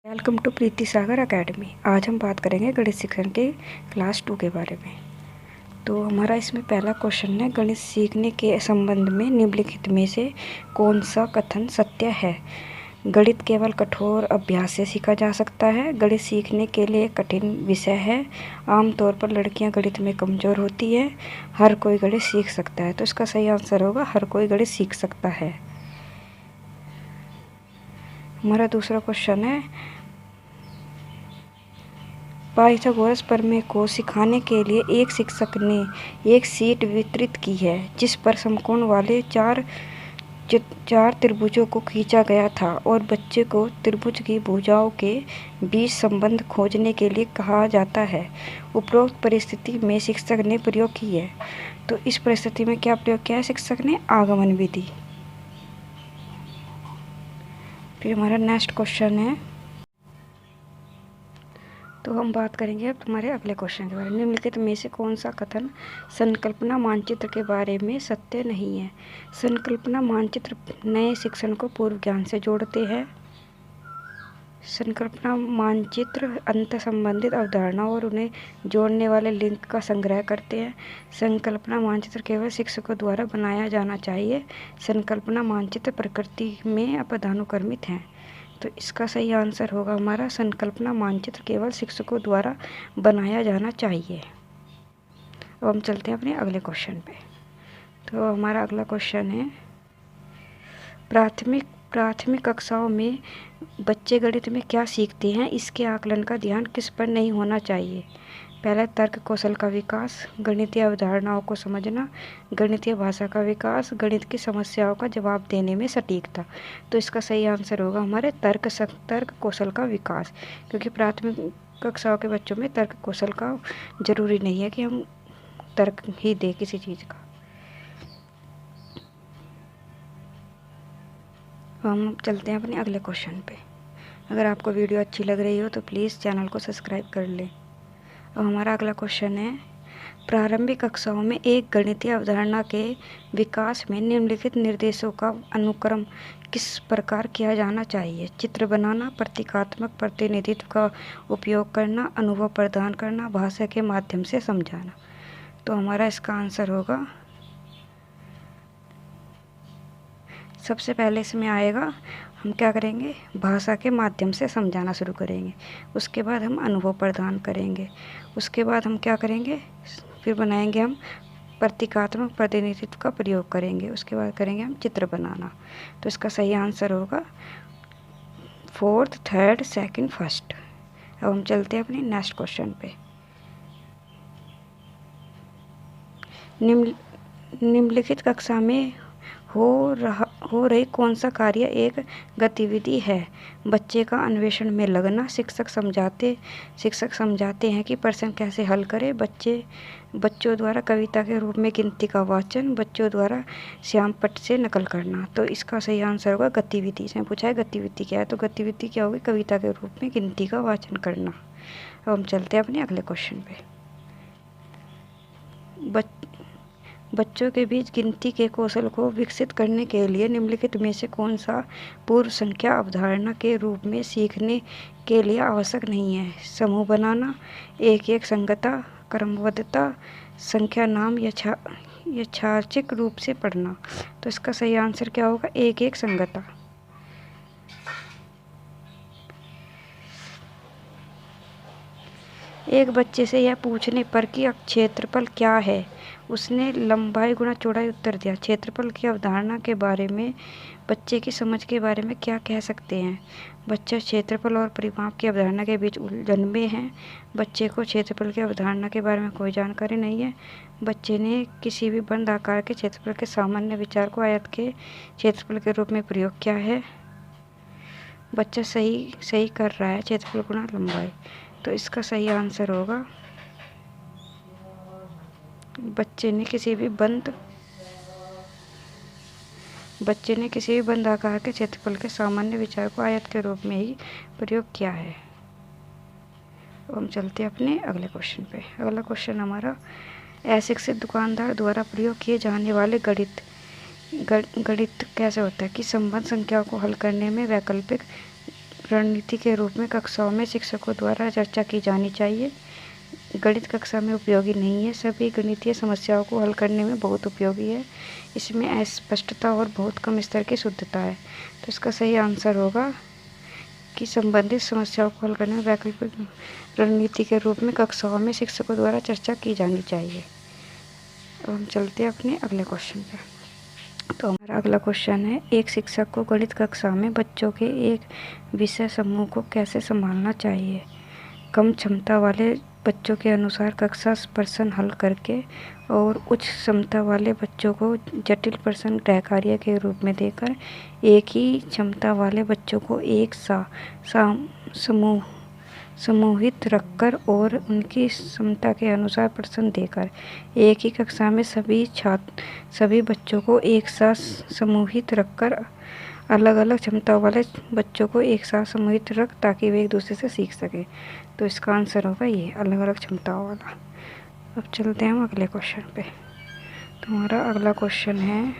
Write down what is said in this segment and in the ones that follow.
Welcome to Preeti Sagar academy. आज हम बात करेंगे गणित शिक्षण के क्लास 2 के बारे में। तो हमारा इसमें पहला क्वेश्चन है, गणित सीखने के संबंध में निम्नलिखित में से कौन सा कथन सत्य है। गणित केवल कठोर अभ्यास से सीखा जा सकता है। गणित सीखने के लिए कठिन विषय है। आमतौर पर लड़कियां गणित में कमज़ोर होती है। हर कोई गणित सीख सकता है। तो इसका सही आंसर होगा हर कोई गणित सीख सकता है। हमारा दूसरा क्वेश्चन है, पाइथागोरस प्रमेय को सिखाने के लिए एक शिक्षक ने एक शीट वितरित की है जिस पर समकोण वाले चार त्रिभुजों को खींचा गया था और बच्चे को त्रिभुज की भुजाओं के बीच संबंध खोजने के लिए कहा जाता है। उपरोक्त परिस्थिति में शिक्षक ने प्रयोग की है। तो इस परिस्थिति में क्या प्रयोग किया है शिक्षक ने? आगमन विधि। फिर हमारा नेक्स्ट क्वेश्चन है, तो हम बात करेंगे अब तुम्हारे अगले क्वेश्चन के बारे में। निम्नलिखित में से कौन सा कथन संकल्पना मानचित्र के बारे में सत्य नहीं है। संकल्पना मानचित्र नए शिक्षण को पूर्व ज्ञान से जोड़ते हैं। संकल्पना मानचित्र अंतर संबंधित अवधारणाओं और उन्हें जोड़ने वाले लिंक का संग्रह करते हैं। संकल्पना मानचित्र केवल शिक्षकों द्वारा बनाया जाना चाहिए। संकल्पना मानचित्र प्रकृति में अपदानुक्रमित हैं। तो इसका सही आंसर होगा हमारा संकल्पना मानचित्र केवल शिक्षकों द्वारा बनाया जाना चाहिए। अब हम चलते हैं अपने अगले क्वेश्चन पे। तो हमारा अगला क्वेश्चन है, प्राथमिक कक्षाओं में बच्चे गणित में क्या सीखते हैं, इसके आकलन का ध्यान किस पर नहीं होना चाहिए। पहला, तर्क कौशल का विकास, गणितीय अवधारणाओं को समझना, गणितीय भाषा का विकास, गणित की समस्याओं का जवाब देने में सटीकता। तो इसका सही आंसर होगा हमारे तर्क कौशल का विकास, क्योंकि प्राथमिक कक्षाओं के बच्चों में तर्क कौशल का जरूरी नहीं है कि हम तर्क ही दें किसी चीज़ का। हम चलते हैं अपने अगले क्वेश्चन पे। अगर आपको वीडियो अच्छी लग रही हो तो प्लीज़ चैनल को सब्सक्राइब कर लें। अब हमारा अगला क्वेश्चन है, प्रारंभिक कक्षाओं में एक गणितीय अवधारणा के विकास में निम्नलिखित निर्देशों का अनुक्रम किस प्रकार किया जाना चाहिए। चित्र बनाना, प्रतीकात्मक प्रतिनिधित्व का उपयोग करना, अनुभव प्रदान करना, भाषा के माध्यम से समझाना। तो हमारा इसका आंसर होगा, सबसे पहले इसमें आएगा हम क्या करेंगे, भाषा के माध्यम से समझाना शुरू करेंगे। उसके बाद हम अनुभव प्रदान करेंगे। उसके बाद हम क्या करेंगे, फिर बनाएंगे हम प्रतीकात्मक प्रतिनिधित्व का प्रयोग करेंगे। उसके बाद करेंगे हम चित्र बनाना। तो इसका सही आंसर होगा फोर्थ, थर्ड, सेकंड, फर्स्ट। अब हम चलते हैं अपने नेक्स्ट क्वेश्चन पे। निम्नलिखित कक्षा में हो रही कौन सा कार्य एक गतिविधि है। बच्चे का अन्वेषण में लगना, शिक्षक समझाते हैं कि प्रश्न कैसे हल करें, बच्चों द्वारा कविता के रूप में गिनती का वाचन, बच्चों द्वारा श्यामपट्ट से नकल करना। तो इसका सही आंसर होगा गतिविधि। इसमें पूछा है गतिविधि क्या है, तो गतिविधि क्या होगी, कविता के रूप में गिनती का वाचन करना। अब हम चलते हैं अपने अगले क्वेश्चन पे। बच्चों के बीच गिनती के कौशल को विकसित करने के लिए निम्नलिखित में से कौन सा पूर्व संख्या अवधारणा के रूप में सीखने के लिए आवश्यक नहीं है। समूह बनाना, एक संगतता, क्रमबद्धता, संख्या नाम यादृच्छिक रूप से पढ़ना। तो इसका सही आंसर क्या होगा, एक संगतता। एक बच्चे से यह पूछने पर कि क्षेत्रफल क्या है, उसने लंबाई गुणा चौड़ाई उत्तर दिया। क्षेत्रफल की अवधारणा के बारे में बच्चे की समझ के बारे में क्या कह सकते हैं। बच्चा क्षेत्रफल और परिमाप की अवधारणा के बीच उलझन में है। बच्चे को क्षेत्रफल की अवधारणा के बारे में कोई जानकारी नहीं है। बच्चे ने किसी भी बंद आकार के क्षेत्रफल के सामान्य विचार को आयत के क्षेत्रफल के रूप में प्रयोग किया है। बच्चा सही कर रहा है, क्षेत्रफल गुणा लंबाई। तो इसका सही आंसर होगा, बच्चे ने किसी भी बंद आकार के क्षेत्रफल के सामान्य विचार को आयत के रूप में ही प्रयोग किया है। हम चलते हैं अपने अगले क्वेश्चन पे। अगला क्वेश्चन हमारा, अशिक्षित दुकानदार द्वारा प्रयोग किए जाने वाले गणित कैसे होता है कि संबंध संख्याओं को हल करने में वैकल्पिक रणनीति के रूप में कक्षाओं में शिक्षकों द्वारा चर्चा की जानी चाहिए। गणित कक्षा में उपयोगी नहीं है, सभी गणितीय समस्याओं को हल करने में बहुत उपयोगी है। इसमें अस्पष्टता और बहुत कम स्तर की शुद्धता है। तो इसका सही आंसर होगा कि संबंधित समस्याओं को हल करने में वैकल्पिक रणनीति के रूप में कक्षाओं में शिक्षकों द्वारा चर्चा की जानी चाहिए। अब हम चलते हैं अपने अगले क्वेश्चन पे। तो हमारा अगला क्वेश्चन है, एक शिक्षक को गणित कक्षा में बच्चों के एक विषय समूह को कैसे संभालना चाहिए? कम क्षमता वाले बच्चों के अनुसार कक्षा प्रश्न हल करके और उच्च क्षमता वाले बच्चों को जटिल प्रश्न गृह कार्य के रूप में देकर एक ही क्षमता वाले बच्चों को एक समूहित रखकर और उनकी क्षमता के अनुसार प्रश्न देकर एक ही कक्षा में सभी बच्चों को एक साथ समूहित रखकर अलग अलग क्षमता वाले बच्चों को एक साथ समूहित रख ताकि वे एक दूसरे से सीख सकें। तो इसका आंसर होगा ये अलग अलग क्षमताओं वाला। अब चलते हैं हम अगले क्वेश्चन पे। तो हमारा अगला क्वेश्चन है,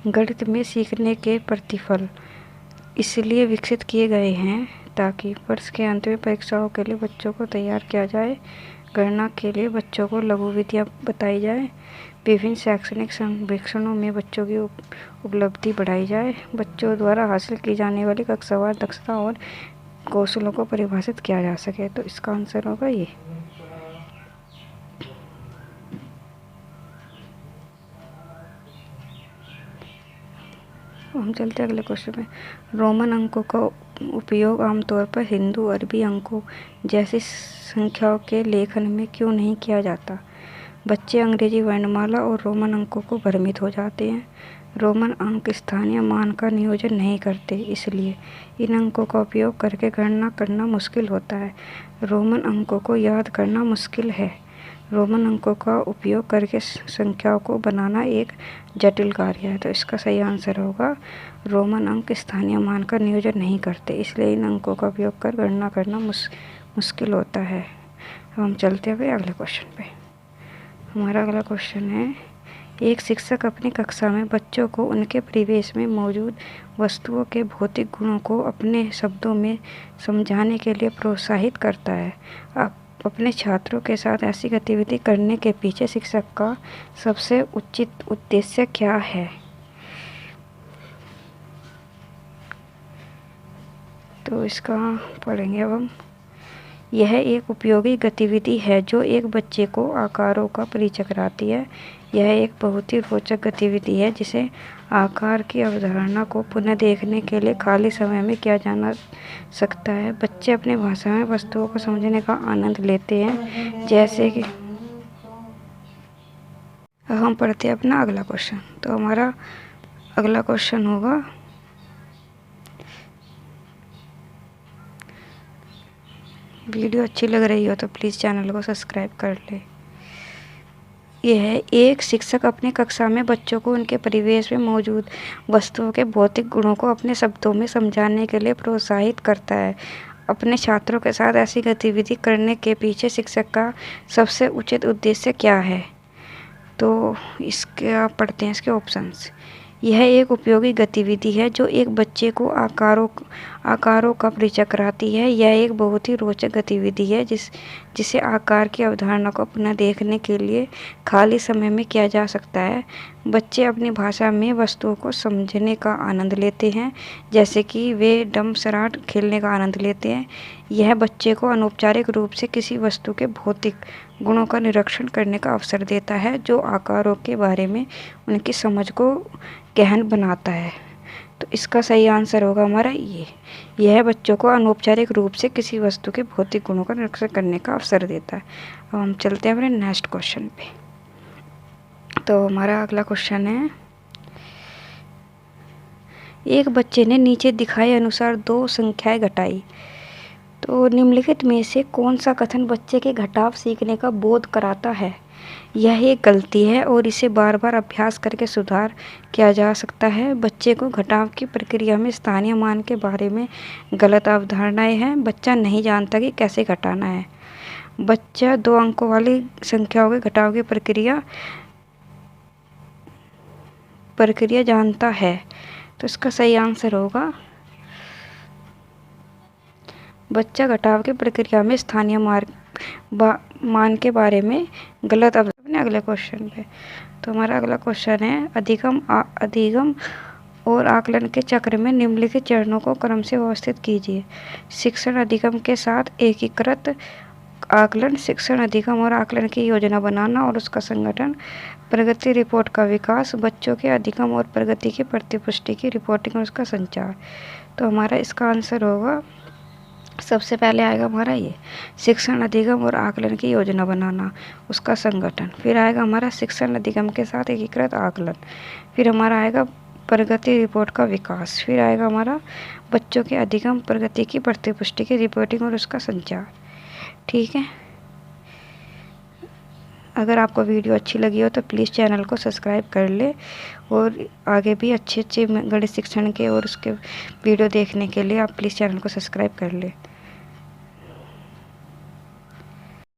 गणित में सीखने के प्रतिफल इसलिए विकसित किए गए हैं ताकि वर्ष के अंत में परीक्षाओं के लिए बच्चों को तैयार किया जाए, गणना के लिए बच्चों को लघु विधियाँ बताई जाए, विभिन्न शैक्षणिक सर्वेक्षणों में बच्चों की उपलब्धि बढ़ाई जाए, बच्चों द्वारा हासिल की जाने वाली कक्षावार दक्षता और कौशलों को परिभाषित किया जा सके। तो इसका आंसर होगा ये। हम चलते हैं अगले क्वेश्चन में। रोमन अंकों का उपयोग आमतौर पर हिंदू अरबी अंकों जैसी संख्याओं के लेखन में क्यों नहीं किया जाता? बच्चे अंग्रेजी वर्णमाला और रोमन अंकों को भ्रमित हो जाते हैं। रोमन अंक स्थानीय मान का नियोजन नहीं करते, इसलिए इन अंकों का उपयोग करके गणना करना मुश्किल होता है। रोमन अंकों को याद करना मुश्किल है। रोमन अंकों का उपयोग करके संख्याओं को बनाना एक जटिल कार्य है। तो इसका सही आंसर होगा, रोमन अंक स्थानीय मान का नियोजन नहीं करते, इसलिए इन अंकों का उपयोग कर गणना करना मुश्किल होता है। अब हम चलते हैं अगले क्वेश्चन पे। हमारा अगला क्वेश्चन है, एक शिक्षक अपनी कक्षा में बच्चों को उनके परिवेश में मौजूद वस्तुओं के भौतिक गुणों को अपने शब्दों में समझाने के लिए प्रोत्साहित करता है। अपने छात्रों के साथ ऐसी गतिविधि करने के पीछे शिक्षक का सबसे उचित उद्देश्य क्या है? तो इसका पढ़ेंगे अब हम। यह एक उपयोगी गतिविधि है जो एक बच्चे को आकारों का परिचय कराती है। यह एक बहुत ही रोचक गतिविधि है जिसे आकार की अवधारणा को पुनः देखने के लिए खाली समय में किया जा सकता है। बच्चे अपनी भाषा में वस्तुओं को समझने का आनंद लेते हैं, जैसे कि हम पढ़ते हैं अपना अगला क्वेश्चन। तो हमारा अगला क्वेश्चन होगा, वीडियो अच्छी लग रही हो तो प्लीज़ चैनल को सब्सक्राइब कर ले। यह है, एक शिक्षक अपनी कक्षा में बच्चों को उनके परिवेश में मौजूद वस्तुओं के भौतिक गुणों को अपने शब्दों में समझाने के लिए प्रोत्साहित करता है। अपने छात्रों के साथ ऐसी गतिविधि करने के पीछे शिक्षक का सबसे उचित उद्देश्य क्या है? तो इसके आप पढ़ते हैं इसके ऑप्शंस। यह एक उपयोगी गतिविधि है जो एक बच्चे को आकारों का परिचय कराती है। यह एक बहुत ही रोचक गतिविधि है जिसे आकार की अवधारणा को पुनः देखने के लिए खाली समय में किया जा सकता है। बच्चे अपनी भाषा में वस्तुओं को समझने का आनंद लेते हैं, जैसे कि वे डमसराट खेलने का आनंद लेते हैं। यह बच्चे को अनौपचारिक रूप से किसी वस्तु के भौतिक गुणों का निरीक्षण करने का अवसर देता है, जो आकारों के बारे में उनकी समझ को गहन बनाता है। तो इसका सही आंसर होगा हमारा ये। यह बच्चों को अनौपचारिक रूप से किसी वस्तु के भौतिक गुणों का निरीक्षण करने का अवसर देता है। अब हम चलते हैं अपने नेक्स्ट क्वेश्चन पे। तो हमारा अगला क्वेश्चन है, एक बच्चे ने नीचे दिखाए अनुसार 2 संख्याएं घटाई। तो निम्नलिखित में से कौन सा कथन बच्चे के घटाव सीखने का बोध कराता है? यह एक गलती है और इसे बार बार अभ्यास करके सुधार किया जा सकता है। बच्चे को घटाव की प्रक्रिया में स्थानीय मान के बारे में गलत अवधारणाएं हैं। बच्चा नहीं जानता कि कैसे घटाना है। बच्चा 2 अंकों वाली संख्याओं के घटाव की प्रक्रिया जानता है। तो इसका सही आंसर होगा बच्चा घटाव की प्रक्रिया में स्थानीय मान के बारे में गलत अपने अगले क्वेश्चन पे। तो हमारा अगला क्वेश्चन है, अधिगम और आकलन के चक्र में निम्नलिखित चरणों को क्रम से व्यवस्थित कीजिए। शिक्षण अधिगम के साथ एकीकृत आकलन, शिक्षण अधिगम और आकलन की योजना बनाना और उसका संगठन, प्रगति रिपोर्ट का विकास, बच्चों के अधिगम और प्रगति की प्रतिपुष्टि की रिपोर्टिंग और उसका संचार। तो हमारा इसका आंसर होगा, सबसे पहले आएगा हमारा ये शिक्षण अधिगम और आकलन की योजना बनाना, उसका संगठन। फिर आएगा हमारा शिक्षण अधिगम के साथ एकीकृत आकलन। फिर हमारा आएगा प्रगति रिपोर्ट का विकास। फिर आएगा हमारा बच्चों के अधिगम, प्रगति की प्रतिपुष्टि की रिपोर्टिंग और उसका संचार। ठीक है, अगर आपको वीडियो अच्छी लगी हो तो प्लीज़ चैनल को सब्सक्राइब कर ले और आगे भी अच्छे अच्छे गणित शिक्षण के और उसके वीडियो देखने के लिए आप प्लीज़ चैनल को सब्सक्राइब कर ले।